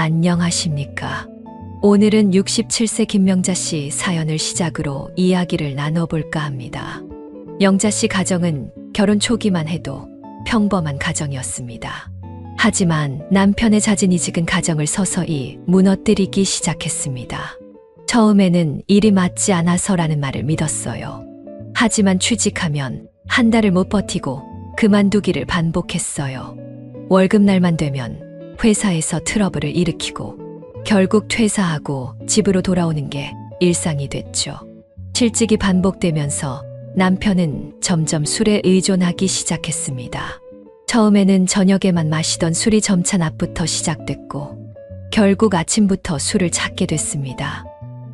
안녕하십니까. 오늘은 67세 김명자 씨 사연을 시작으로 이야기를 나눠볼까 합니다. 명자 씨 가정은 결혼 초기만 해도 평범한 가정이었습니다. 하지만 남편의 잦은 이직은 가정을 서서히 무너뜨리기 시작했습니다. 처음에는 일이 맞지 않아서라는 말을 믿었어요. 하지만 취직하면 한 달을 못 버티고 그만두기를 반복했어요. 월급날만 되면 회사에서 트러블을 일으키고 결국 퇴사하고 집으로 돌아오는 게 일상이 됐죠. 실직이 반복되면서 남편은 점점 술에 의존하기 시작했습니다. 처음에는 저녁에만 마시던 술이 점차 낮부터 시작됐고 결국 아침부터 술을 찾게 됐습니다.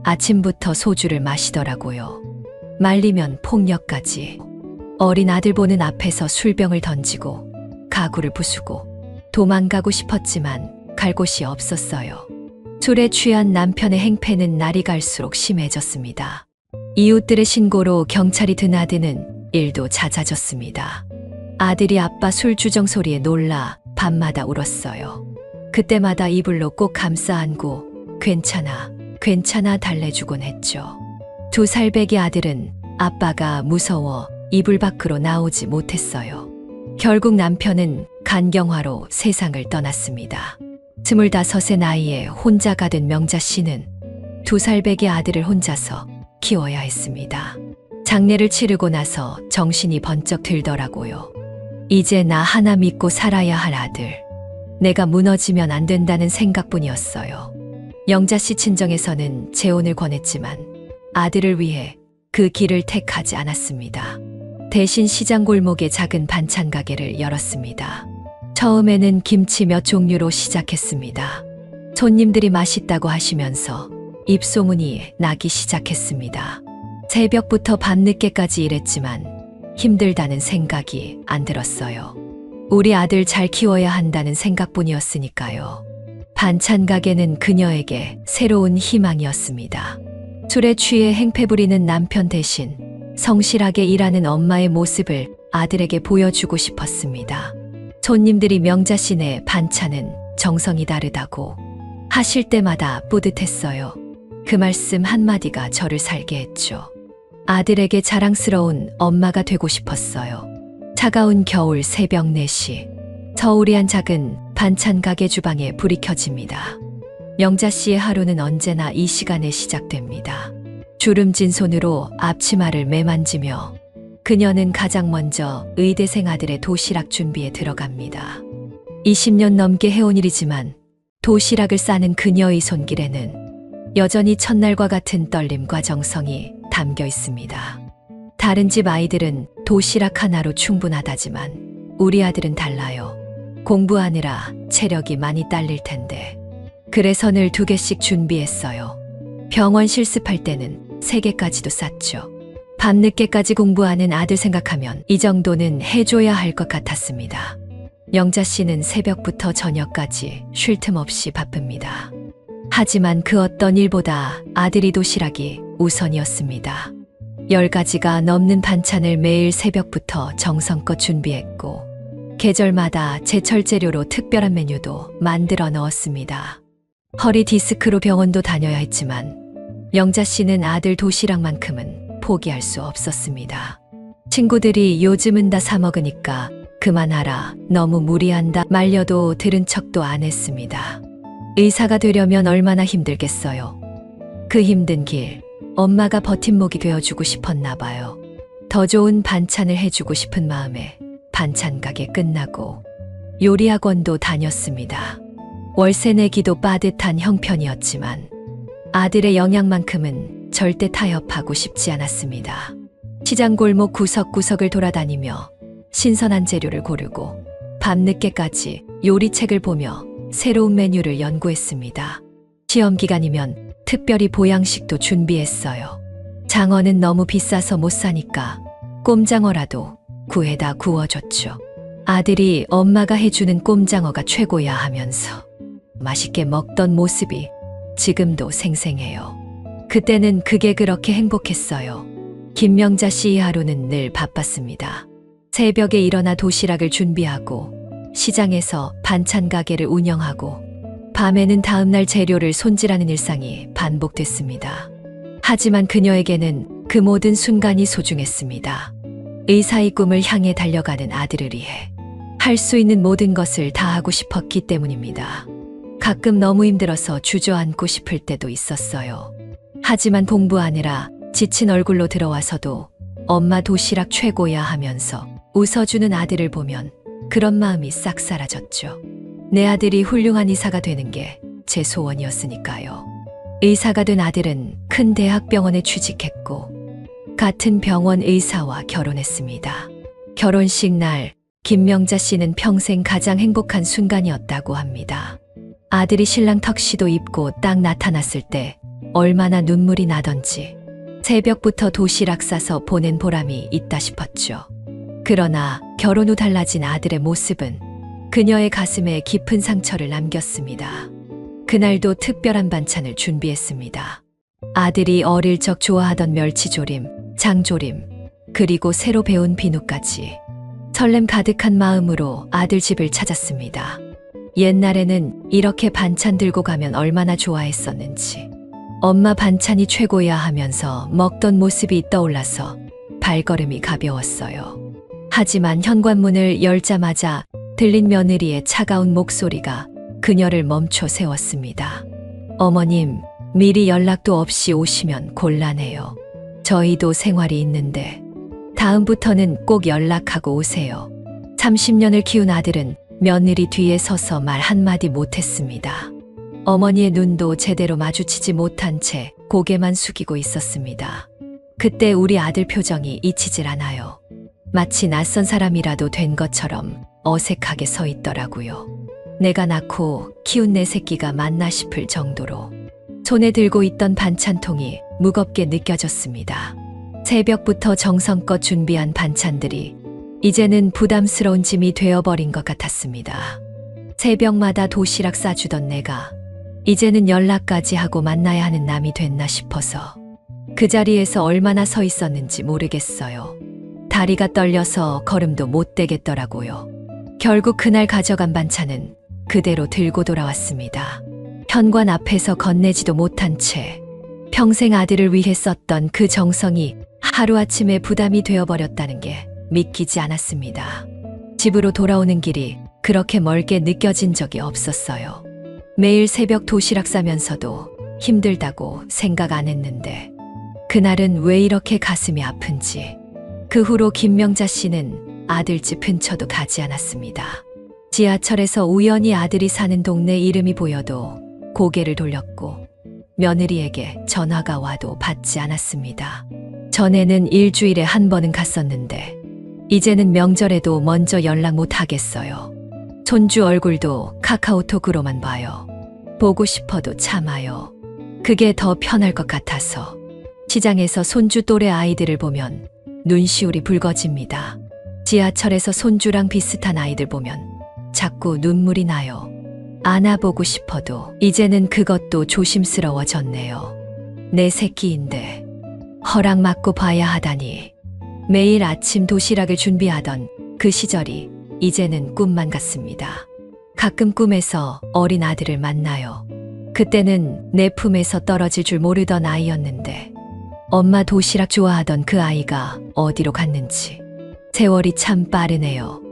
아침부터 소주를 마시더라고요. 말리면 폭력까지. 어린 아들 보는 앞에서 술병을 던지고 가구를 부수고 도망가고 싶었지만 갈 곳이 없었어요. 술에 취한 남편의 행패는 날이 갈수록 심해졌습니다. 이웃들의 신고로 경찰이 드나드는 일도 잦아졌습니다. 아들이 아빠 술 주정 소리에 놀라 밤마다 울었어요. 그때마다 이불로 꼭 감싸 안고 괜찮아, 괜찮아 달래주곤 했죠. 2살 배기 아들은 아빠가 무서워 이불 밖으로 나오지 못했어요. 결국 남편은 간경화로 세상을 떠났습니다. 25의 나이에 혼자가 된 명자 씨는 2살 배기 아들을 혼자서 키워야 했습니다. 장례를 치르고 나서 정신이 번쩍 들더라고요. 이제 나 하나 믿고 살아야 할 아들. 내가 무너지면 안 된다는 생각뿐이었어요. 명자 씨 친정에서는 재혼을 권했지만 아들을 위해 그 길을 택하지 않았습니다. 대신 시장 골목에 작은 반찬 가게를 열었습니다. 처음에는 김치 몇 종류로 시작했습니다. 손님들이 맛있다고 하시면서 입소문이 나기 시작했습니다. 새벽부터 밤늦게까지 일했지만 힘들다는 생각이 안 들었어요. 우리 아들 잘 키워야 한다는 생각뿐이었으니까요. 반찬 가게는 그녀에게 새로운 희망이었습니다. 술에 취해 행패 부리는 남편 대신 성실하게 일하는 엄마의 모습을 아들에게 보여주고 싶었습니다. 손님들이 명자 씨네 반찬은 정성이 다르다고 하실 때마다 뿌듯했어요. 그 말씀 한마디가 저를 살게 했죠. 아들에게 자랑스러운 엄마가 되고 싶었어요. 차가운 겨울 새벽 4시, 서울의 한 작은 반찬 가게 주방에 불이 켜집니다. 명자 씨의 하루는 언제나 이 시간에 시작됩니다. 주름진 손으로 앞치마를 매만지며 그녀는 가장 먼저 의대생 아들의 도시락 준비에 들어갑니다. 20년 넘게 해온 일이지만 도시락을 싸는 그녀의 손길에는 여전히 첫날과 같은 떨림과 정성이 담겨 있습니다. 다른 집 아이들은 도시락 하나로 충분하다지만 우리 아들은 달라요. 공부하느라 체력이 많이 딸릴 텐데. 그래서 늘 2개씩 준비했어요. 병원 실습할 때는 3개까지도 쌌죠. 밤늦게까지 공부하는 아들 생각하면 이 정도는 해줘야 할 것 같았습니다. 명자 씨는 새벽부터 저녁까지 쉴 틈 없이 바쁩니다. 하지만 그 어떤 일보다 아들이 도시락이 우선이었습니다. 10가지가 넘는 반찬을 매일 새벽부터 정성껏 준비했고 계절마다 제철 재료로 특별한 메뉴도 만들어 넣었습니다. 허리 디스크로 병원도 다녀야 했지만 명자 씨는 아들 도시락만큼은 포기할 수 없었습니다. 친구들이 요즘은 다 사 먹으니까 그만하라, 너무 무리한다 말려도 들은 척도 안 했습니다. 의사가 되려면 얼마나 힘들겠어요. 그 힘든 길, 엄마가 버팀목이 되어주고 싶었나 봐요. 더 좋은 반찬을 해주고 싶은 마음에 반찬 가게 끝나고 요리학원도 다녔습니다. 월세 내기도 빠듯한 형편이었지만 아들의 영양만큼은 절대 타협하고 싶지 않았습니다. 시장 골목 구석구석을 돌아다니며 신선한 재료를 고르고 밤늦게까지 요리책을 보며 새로운 메뉴를 연구했습니다. 시험 기간이면 특별히 보양식도 준비했어요. 장어는 너무 비싸서 못 사니까 꼼장어라도 구해다 구워줬죠. 아들이 엄마가 해주는 꼼장어가 최고야 하면서 맛있게 먹던 모습이 지금도 생생해요. 그때는 그게 그렇게 행복했어요. 김명자 씨의 하루는 늘 바빴습니다. 새벽에 일어나 도시락을 준비하고 시장에서 반찬 가게를 운영하고 밤에는 다음날 재료를 손질하는 일상이 반복됐습니다. 하지만 그녀에게는 그 모든 순간이 소중했습니다. 의사의 꿈을 향해 달려가는 아들을 위해 할 수 있는 모든 것을 다 하고 싶었기 때문입니다. 가끔 너무 힘들어서 주저앉고 싶을 때도 있었어요. 하지만 공부하느라 지친 얼굴로 들어와서도 엄마 도시락 최고야 하면서 웃어주는 아들을 보면 그런 마음이 싹 사라졌죠. 내 아들이 훌륭한 의사가 되는 게 제 소원이었으니까요. 의사가 된 아들은 큰 대학병원에 취직했고 같은 병원 의사와 결혼했습니다. 결혼식 날 김명자 씨는 평생 가장 행복한 순간이었다고 합니다. 아들이 신랑 턱시도 입고 딱 나타났을 때 얼마나 눈물이 나던지 새벽부터 도시락 싸서 보낸 보람이 있다 싶었죠. 그러나 결혼 후 달라진 아들의 모습은 그녀의 가슴에 깊은 상처를 남겼습니다. 그날도 특별한 반찬을 준비했습니다. 아들이 어릴 적 좋아하던 멸치조림, 장조림, 그리고 새로 배운 비누까지 설렘 가득한 마음으로 아들 집을 찾았습니다. 옛날에는 이렇게 반찬 들고 가면 얼마나 좋아했었는지 엄마 반찬이 최고야 하면서 먹던 모습이 떠올라서 발걸음이 가벼웠어요. 하지만 현관문을 열자마자 들린 며느리의 차가운 목소리가 그녀를 멈춰 세웠습니다. 어머님, 미리 연락도 없이 오시면 곤란해요. 저희도 생활이 있는데 다음부터는 꼭 연락하고 오세요. 30년을 키운 아들은 며느리 뒤에 서서 말 한마디 못했습니다. 어머니의 눈도 제대로 마주치지 못한 채 고개만 숙이고 있었습니다. 그때 우리 아들 표정이 잊히질 않아요. 마치 낯선 사람이라도 된 것처럼 어색하게 서 있더라고요. 내가 낳고 키운 내 새끼가 맞나 싶을 정도로 손에 들고 있던 반찬통이 무겁게 느껴졌습니다. 새벽부터 정성껏 준비한 반찬들이 이제는 부담스러운 짐이 되어버린 것 같았습니다. 새벽마다 도시락 싸주던 내가 이제는 연락까지 하고 만나야 하는 남이 됐나 싶어서 그 자리에서 얼마나 서 있었는지 모르겠어요. 다리가 떨려서 걸음도 못 대겠더라고요. 결국 그날 가져간 반찬은 그대로 들고 돌아왔습니다. 현관 앞에서 건네지도 못한 채 평생 아들을 위해 썼던 그 정성이 하루아침에 부담이 되어버렸다는 게 믿기지 않았습니다. 집으로 돌아오는 길이 그렇게 멀게 느껴진 적이 없었어요. 매일 새벽 도시락 싸면서도 힘들다고 생각 안 했는데 그날은 왜 이렇게 가슴이 아픈지 그 후로 김명자 씨는 아들 집 근처도 가지 않았습니다. 지하철에서 우연히 아들이 사는 동네 이름이 보여도 고개를 돌렸고 며느리에게 전화가 와도 받지 않았습니다. 전에는 일주일에 한 번은 갔었는데 이제는 명절에도 먼저 연락 못 하겠어요. 손주 얼굴도 카카오톡으로만 봐요. 보고 싶어도 참아요. 그게 더 편할 것 같아서 시장에서 손주 또래 아이들을 보면 눈시울이 붉어집니다. 지하철에서 손주랑 비슷한 아이들 보면 자꾸 눈물이 나요. 안아보고 싶어도 이제는 그것도 조심스러워졌네요. 내 새끼인데 허락 받고 봐야 하다니. 매일 아침 도시락을 준비하던 그 시절이 이제는 꿈만 같습니다. 가끔 꿈에서 어린 아들을 만나요. 그때는 내 품에서 떨어질 줄 모르던 아이였는데 엄마 도시락 좋아하던 그 아이가 어디로 갔는지. 세월이 참 빠르네요.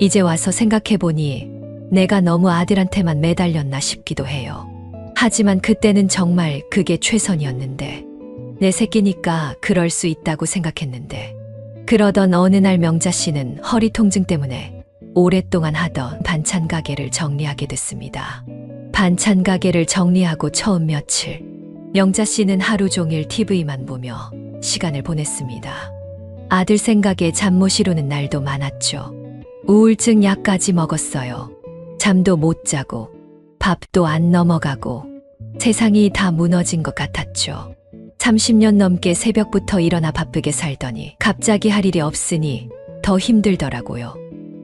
이제 와서 생각해보니 내가 너무 아들한테만 매달렸나 싶기도 해요. 하지만 그때는 정말 그게 최선이었는데 내 새끼니까 그럴 수 있다고 생각했는데 그러던 어느 날 명자 씨는 허리 통증 때문에 오랫동안 하던 반찬 가게를 정리하게 됐습니다. 반찬 가게를 정리하고 처음 며칠 명자 씨는 하루 종일 TV만 보며 시간을 보냈습니다. 아들 생각에 잠 못 이루는 날도 많았죠. 우울증 약까지 먹었어요. 잠도 못 자고 밥도 안 넘어가고 세상이 다 무너진 것 같았죠. 30년 넘게 새벽부터 일어나 바쁘게 살더니 갑자기 할 일이 없으니 더 힘들더라고요.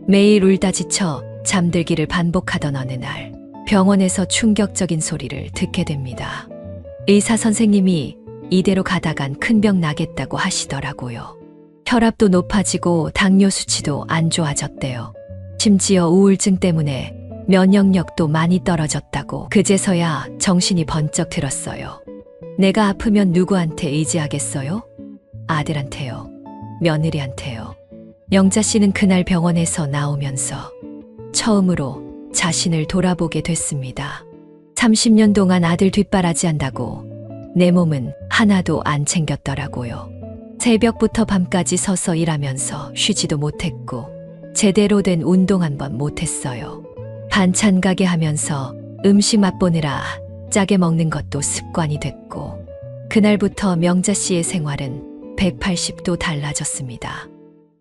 매일 울다 지쳐 잠들기를 반복하던 어느 날 병원에서 충격적인 소리를 듣게 됩니다. 의사 선생님이 이대로 가다간 큰 병 나겠다고 하시더라고요. 혈압도 높아지고 당뇨 수치도 안 좋아졌대요. 심지어 우울증 때문에 면역력도 많이 떨어졌다고 그제서야 정신이 번쩍 들었어요. 내가 아프면 누구한테 의지하겠어요? 아들한테요. 며느리한테요. 영자 씨는 그날 병원에서 나오면서 처음으로 자신을 돌아보게 됐습니다. 30년 동안 아들 뒷바라지 한다고 내 몸은 하나도 안 챙겼더라고요. 새벽부터 밤까지 서서 일하면서 쉬지도 못했고 제대로 된 운동 한 번 못했어요. 반찬 가게 하면서 음식 맛보느라 짜게 먹는 것도 습관이 됐고 그날부터 명자 씨의 생활은 180도 달라졌습니다.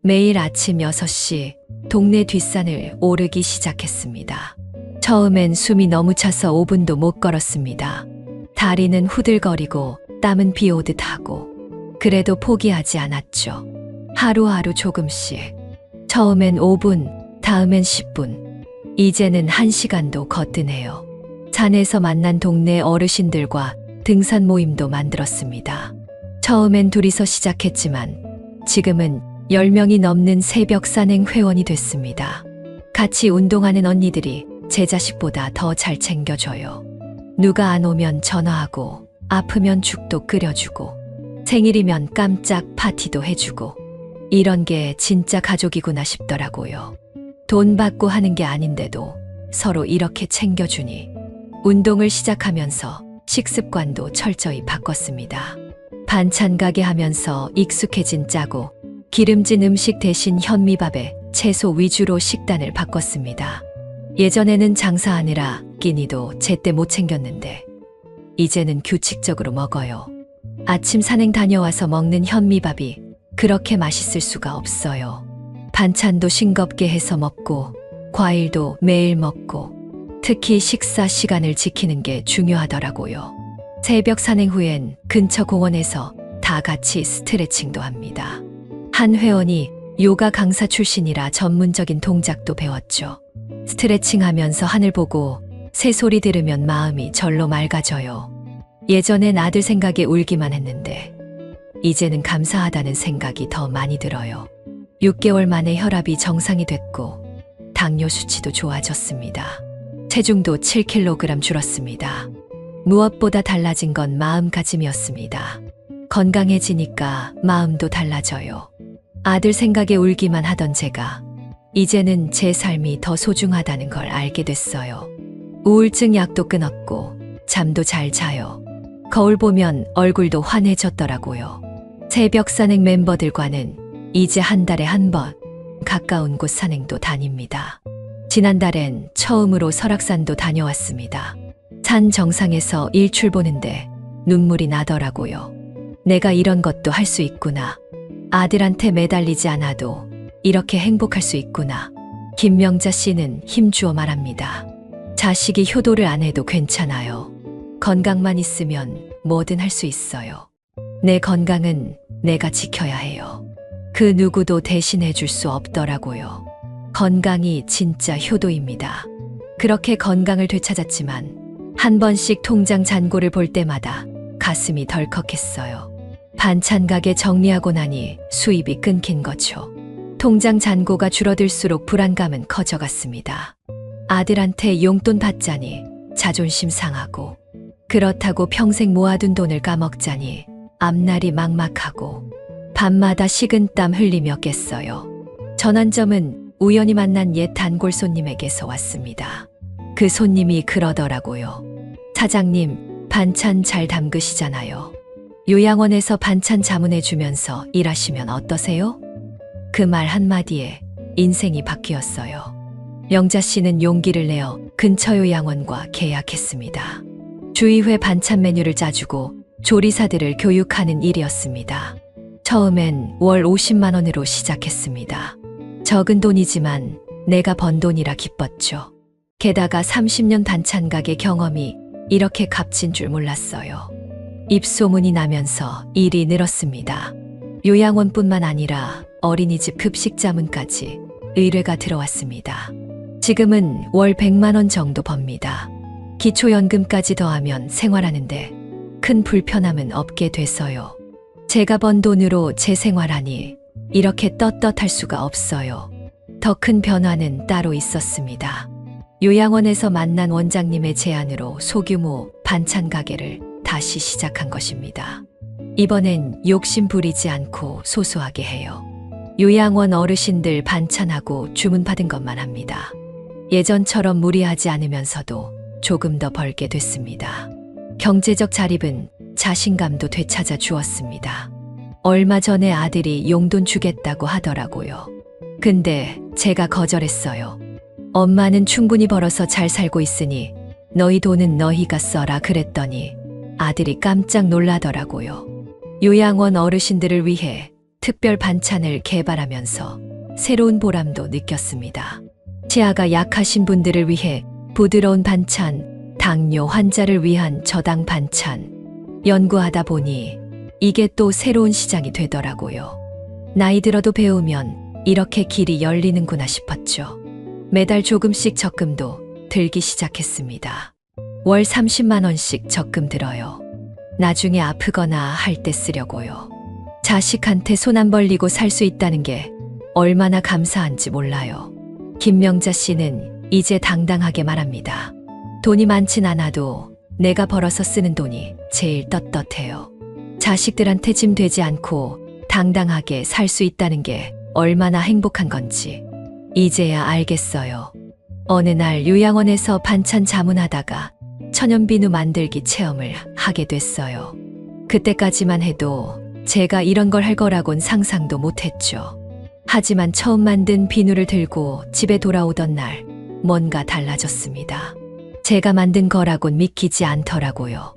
매일 아침 6시 동네 뒷산을 오르기 시작했습니다. 처음엔 숨이 너무 차서 5분도 못 걸었습니다. 다리는 후들거리고 땀은 비 오듯 하고 그래도 포기하지 않았죠. 하루하루 조금씩. 처음엔 5분, 다음엔 10분, 이제는 1시간도 거뜬해요. 산에서 만난 동네 어르신들과 등산 모임도 만들었습니다. 처음엔 둘이서 시작했지만 지금은 10명이 넘는 새벽 산행 회원이 됐습니다. 같이 운동하는 언니들이 제 자식보다 더 잘 챙겨줘요. 누가 안 오면 전화하고 아프면 죽도 끓여주고 생일이면 깜짝 파티도 해주고 이런 게 진짜 가족이구나 싶더라고요. 돈 받고 하는 게 아닌데도 서로 이렇게 챙겨주니 운동을 시작하면서 식습관도 철저히 바꿨습니다. 반찬 가게 하면서 익숙해진 짜고 기름진 음식 대신 현미밥에 채소 위주로 식단을 바꿨습니다. 예전에는 장사하느라 끼니도 제때 못 챙겼는데 이제는 규칙적으로 먹어요. 아침 산행 다녀와서 먹는 현미밥이 그렇게 맛있을 수가 없어요. 반찬도 싱겁게 해서 먹고 과일도 매일 먹고 특히 식사 시간을 지키는 게 중요하더라고요. 새벽 산행 후엔 근처 공원에서 다 같이 스트레칭도 합니다. 한 회원이 요가 강사 출신이라 전문적인 동작도 배웠죠. 스트레칭 하면서 하늘 보고 새소리 들으면 마음이 절로 맑아져요. 예전엔 아들 생각에 울기만 했는데 이제는 감사하다는 생각이 더 많이 들어요. 6개월 만에 혈압이 정상이 됐고 당뇨 수치도 좋아졌습니다. 체중도 7kg 줄었습니다. 무엇보다 달라진 건 마음가짐이었습니다. 건강해지니까 마음도 달라져요. 아들 생각에 울기만 하던 제가 이제는 제 삶이 더 소중하다는 걸 알게 됐어요. 우울증 약도 끊었고 잠도 잘 자요. 거울 보면 얼굴도 환해졌더라고요. 새벽 산행 멤버들과는 이제 한 달에 한 번 가까운 곳 산행도 다닙니다. 지난달엔 처음으로 설악산도 다녀왔습니다. 산 정상에서 일출 보는데 눈물이 나더라고요. 내가 이런 것도 할 수 있구나. 아들한테 매달리지 않아도 이렇게 행복할 수 있구나. 김명자 씨는 힘주어 말합니다. 자식이 효도를 안 해도 괜찮아요. 건강만 있으면 뭐든 할 수 있어요. 내 건강은 내가 지켜야 해요. 그 누구도 대신해 줄 수 없더라고요. 건강이 진짜 효도입니다. 그렇게 건강을 되찾았지만 한 번씩 통장 잔고를 볼 때마다 가슴이 덜컥했어요. 반찬 가게 정리하고 나니 수입이 끊긴 거죠. 통장 잔고가 줄어들수록 불안감은 커져갔습니다. 아들한테 용돈 받자니 자존심 상하고 그렇다고 평생 모아둔 돈을 까먹자니 앞날이 막막하고 밤마다 식은땀 흘리며 깼어요. 전환점은 우연히 만난 옛 단골 손님에게서 왔습니다. 그 손님이 그러더라고요. 사장님, 반찬 잘 담그시잖아요. 요양원에서 반찬 자문해주면서 일하시면 어떠세요? 그 말 한마디에 인생이 바뀌었어요. 영자 씨는 용기를 내어 근처 요양원과 계약했습니다. 주의회 반찬 메뉴를 짜주고 조리사들을 교육하는 일이었습니다. 처음엔 월 50만 원으로 시작했습니다. 적은 돈이지만 내가 번 돈이라 기뻤죠. 게다가 30년 반찬 가게 경험이 이렇게 값진 줄 몰랐어요. 입소문이 나면서 일이 늘었습니다. 요양원뿐만 아니라 어린이집 급식 자문까지 의뢰가 들어왔습니다. 지금은 월 100만 원 정도 법니다. 기초연금까지 더하면 생활하는데 큰 불편함은 없게 돼서요. 제가 번 돈으로 제 생활하니 이렇게 떳떳할 수가 없어요. 더 큰 변화는 따로 있었습니다. 요양원에서 만난 원장님의 제안으로 소규모 반찬 가게를 다시 시작한 것입니다. 이번엔 욕심 부리지 않고 소소하게 해요. 요양원 어르신들 반찬하고 주문받은 것만 합니다. 예전처럼 무리하지 않으면서도 조금 더 벌게 됐습니다. 경제적 자립은 자신감도 되찾아 주었습니다. 얼마 전에 아들이 용돈 주겠다고 하더라고요. 근데 제가 거절했어요. 엄마는 충분히 벌어서 잘 살고 있으니 너희 돈은 너희가 써라 그랬더니 아들이 깜짝 놀라더라고요. 요양원 어르신들을 위해 특별 반찬을 개발하면서 새로운 보람도 느꼈습니다. 치아가 약하신 분들을 위해 부드러운 반찬, 당뇨 환자를 위한 저당 반찬, 연구하다 보니 이게 또 새로운 시장이 되더라고요. 나이 들어도 배우면 이렇게 길이 열리는구나 싶었죠. 매달 조금씩 적금도 들기 시작했습니다. 월 30만 원씩 적금 들어요. 나중에 아프거나 할 때 쓰려고요. 자식한테 손 안 벌리고 살 수 있다는 게 얼마나 감사한지 몰라요. 김명자 씨는 이제 당당하게 말합니다. 돈이 많진 않아도 내가 벌어서 쓰는 돈이 제일 떳떳해요. 자식들한테 짐 되지 않고 당당하게 살 수 있다는 게 얼마나 행복한 건지 이제야 알겠어요. 어느 날 요양원에서 반찬 자문하다가 천연비누 만들기 체험을 하게 됐어요. 그때까지만 해도 제가 이런 걸 할 거라곤 상상도 못했죠. 하지만 처음 만든 비누를 들고 집에 돌아오던 날 뭔가 달라졌습니다. 제가 만든 거라곤 믿기지 않더라고요.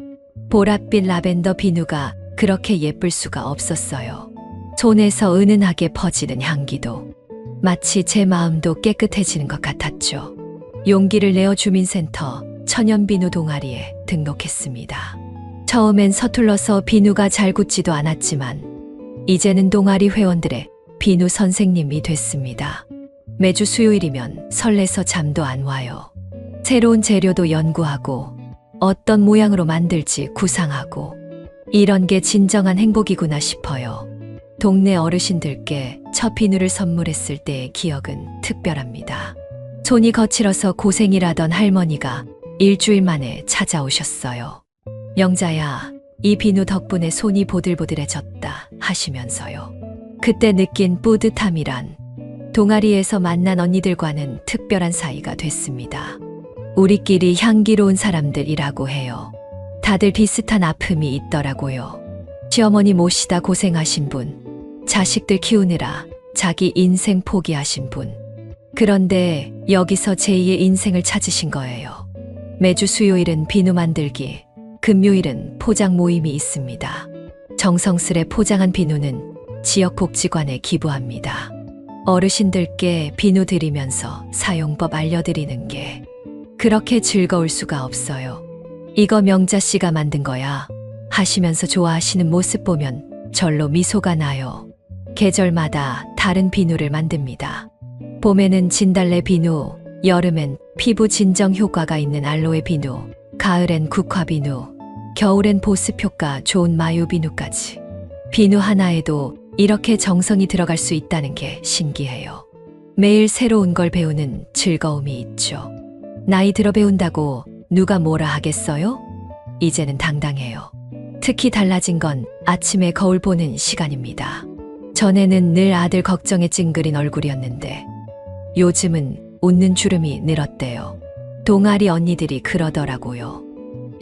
보랏빛 라벤더 비누가 그렇게 예쁠 수가 없었어요. 손에서 은은하게 퍼지는 향기도 마치 제 마음도 깨끗해지는 것 같았죠. 용기를 내어 주민센터 천연비누 동아리에 등록했습니다. 처음엔 서툴러서 비누가 잘 굳지도 않았지만 이제는 동아리 회원들의 비누 선생님이 됐습니다. 매주 수요일이면 설레서 잠도 안 와요. 새로운 재료도 연구하고 어떤 모양으로 만들지 구상하고 이런 게 진정한 행복이구나 싶어요. 동네 어르신들께 첫 비누를 선물했을 때의 기억은 특별합니다. 손이 거칠어서 고생이라던 할머니가 일주일 만에 찾아오셨어요. 영자야, 이 비누 덕분에 손이 보들보들해졌다 하시면서요. 그때 느낀 뿌듯함이란 동아리에서 만난 언니들과는 특별한 사이가 됐습니다. 우리끼리 향기로운 사람들이라고 해요. 다들 비슷한 아픔이 있더라고요. 시어머니 모시다 고생하신 분, 자식들 키우느라 자기 인생 포기하신 분. 그런데 여기서 제2의 인생을 찾으신 거예요. 매주 수요일은 비누 만들기, 금요일은 포장 모임이 있습니다. 정성스레 포장한 비누는 지역 복지관에 기부합니다. 어르신들께 비누 드리면서 사용법 알려드리는 게 그렇게 즐거울 수가 없어요. 이거 명자 씨가 만든 거야 하시면서 좋아하시는 모습 보면 절로 미소가 나요. 계절마다 다른 비누를 만듭니다. 봄에는 진달래 비누, 여름엔 피부 진정 효과가 있는 알로에 비누, 가을엔 국화 비누, 겨울엔 보습 효과 좋은 마요 비누까지. 비누 하나에도 이렇게 정성이 들어갈 수 있다는 게 신기해요. 매일 새로운 걸 배우는 즐거움이 있죠. 나이 들어 배운다고 누가 뭐라 하겠어요? 이제는 당당해요. 특히 달라진 건 아침에 거울 보는 시간입니다. 전에는 늘 아들 걱정에 찡그린 얼굴이었는데 요즘은 웃는 주름이 늘었대요. 동아리 언니들이 그러더라고요.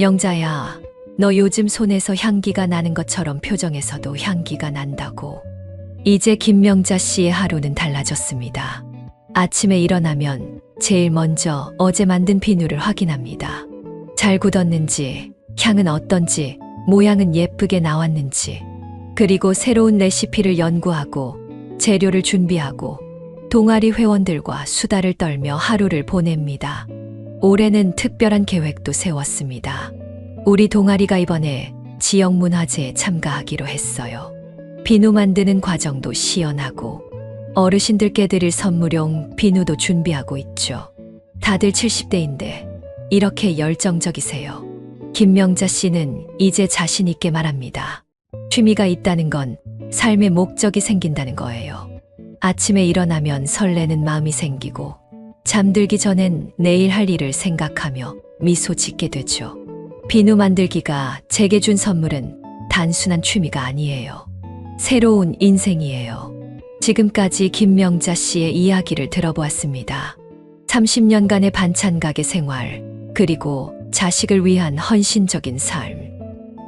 영자야, 너 요즘 손에서 향기가 나는 것처럼 표정에서도 향기가 난다고. 이제 김명자 씨의 하루는 달라졌습니다. 아침에 일어나면 제일 먼저 어제 만든 비누를 확인합니다. 잘 굳었는지, 향은 어떤지, 모양은 예쁘게 나왔는지, 그리고 새로운 레시피를 연구하고 재료를 준비하고 동아리 회원들과 수다를 떨며 하루를 보냅니다. 올해는 특별한 계획도 세웠습니다. 우리 동아리가 이번에 지역문화제에 참가하기로 했어요. 비누 만드는 과정도 시연하고 어르신들께 드릴 선물용 비누도 준비하고 있죠. 다들 70대인데 이렇게 열정적이세요. 김명자 씨는 이제 자신 있게 말합니다. 취미가 있다는 건 삶의 목적이 생긴다는 거예요. 아침에 일어나면 설레는 마음이 생기고 잠들기 전엔 내일 할 일을 생각하며 미소 짓게 되죠. 비누 만들기가 제게 준 선물은 단순한 취미가 아니에요. 새로운 인생이에요. 지금까지 김명자 씨의 이야기를 들어보았습니다. 30년간의 반찬 가게 생활, 그리고 자식을 위한 헌신적인 삶.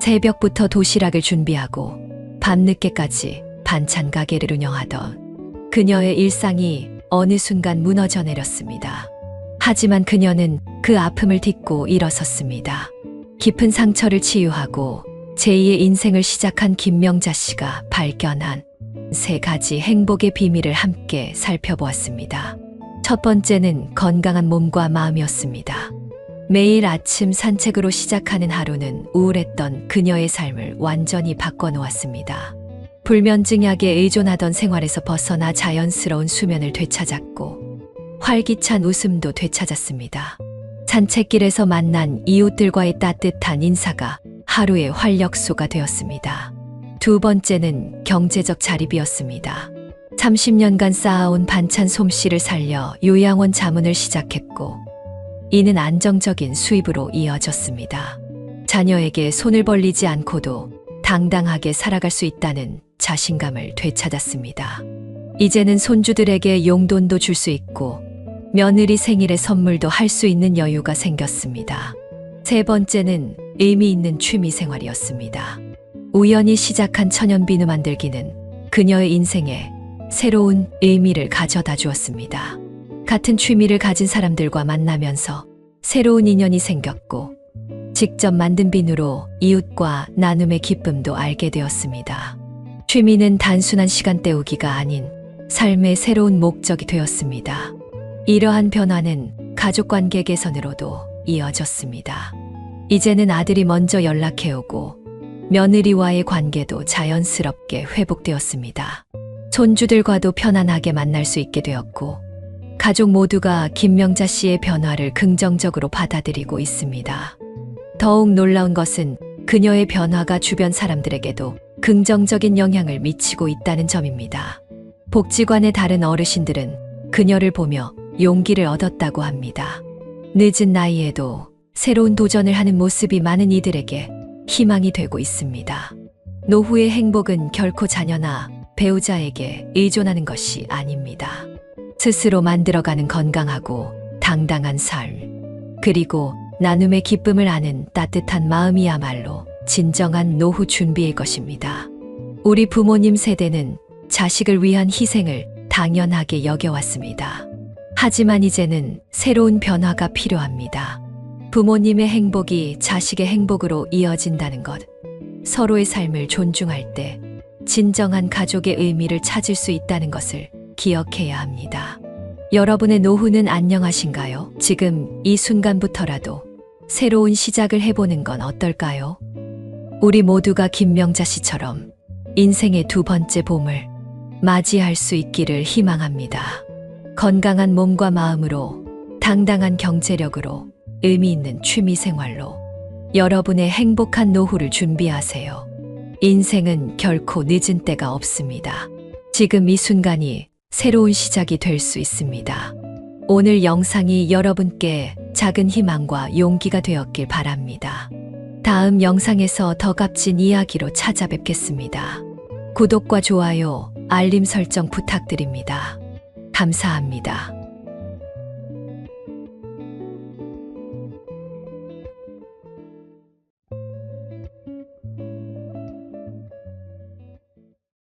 새벽부터 도시락을 준비하고 밤늦게까지 반찬 가게를 운영하던 그녀의 일상이 어느 순간 무너져 내렸습니다. 하지만 그녀는 그 아픔을 딛고 일어섰습니다. 깊은 상처를 치유하고 제2의 인생을 시작한 김명자 씨가 발견한 3가지 행복의 비밀을 함께 살펴보았습니다. 첫 번째는 건강한 몸과 마음이었습니다. 매일 아침 산책으로 시작하는 하루는 우울했던 그녀의 삶을 완전히 바꿔놓았습니다. 불면증약에 의존하던 생활에서 벗어나 자연스러운 수면을 되찾았고 활기찬 웃음도 되찾았습니다. 산책길에서 만난 이웃들과의 따뜻한 인사가 하루의 활력소가 되었습니다. 두 번째는 경제적 자립이었습니다. 30년간 쌓아온 반찬 솜씨를 살려 요양원 자문을 시작했고 이는 안정적인 수입으로 이어졌습니다. 자녀에게 손을 벌리지 않고도 당당하게 살아갈 수 있다는 자신감을 되찾았습니다. 이제는 손주들에게 용돈도 줄 수 있고 며느리 생일에 선물도 할 수 있는 여유가 생겼습니다. 세 번째는 의미 있는 취미 생활이었습니다. 우연히 시작한 천연 비누 만들기는 그녀의 인생에 새로운 의미를 가져다 주었습니다. 같은 취미를 가진 사람들과 만나면서 새로운 인연이 생겼고 직접 만든 비누로 이웃과 나눔의 기쁨도 알게 되었습니다. 취미는 단순한 시간 때우기가 아닌 삶의 새로운 목적이 되었습니다. 이러한 변화는 가족관계 개선으로도 이어졌습니다. 이제는 아들이 먼저 연락해오고 며느리와의 관계도 자연스럽게 회복되었습니다. 손주들과도 편안하게 만날 수 있게 되었고 가족 모두가 김명자 씨의 변화를 긍정적으로 받아들이고 있습니다. 더욱 놀라운 것은 그녀의 변화가 주변 사람들에게도 긍정적인 영향을 미치고 있다는 점입니다. 복지관의 다른 어르신들은 그녀를 보며 용기를 얻었다고 합니다. 늦은 나이에도 새로운 도전을 하는 모습이 많은 이들에게 희망이 되고 있습니다. 노후의 행복은 결코 자녀나 배우자에게 의존하는 것이 아닙니다. 스스로 만들어가는 건강하고 당당한 삶, 그리고 나눔의 기쁨을 아는 따뜻한 마음이야말로 진정한 노후 준비일 것입니다. 우리 부모님 세대는 자식을 위한 희생을 당연하게 여겨왔습니다. 하지만 이제는 새로운 변화가 필요합니다. 부모님의 행복이 자식의 행복으로 이어진다는 것, 서로의 삶을 존중할 때 진정한 가족의 의미를 찾을 수 있다는 것을 기억해야 합니다. 여러분의 노후는 안녕하신가요? 지금 이 순간부터라도 새로운 시작을 해보는 건 어떨까요? 우리 모두가 김명자 씨처럼 인생의 두 번째 봄을 맞이할 수 있기를 희망합니다. 건강한 몸과 마음으로, 당당한 경제력으로, 의미 있는 취미 생활로 여러분의 행복한 노후를 준비하세요. 인생은 결코 늦은 때가 없습니다. 지금 이 순간이 새로운 시작이 될 수 있습니다. 오늘 영상이 여러분께 작은 희망과 용기가 되었길 바랍니다. 다음 영상에서 더 값진 이야기로 찾아뵙겠습니다. 구독과 좋아요, 알림 설정 부탁드립니다. 감사합니다.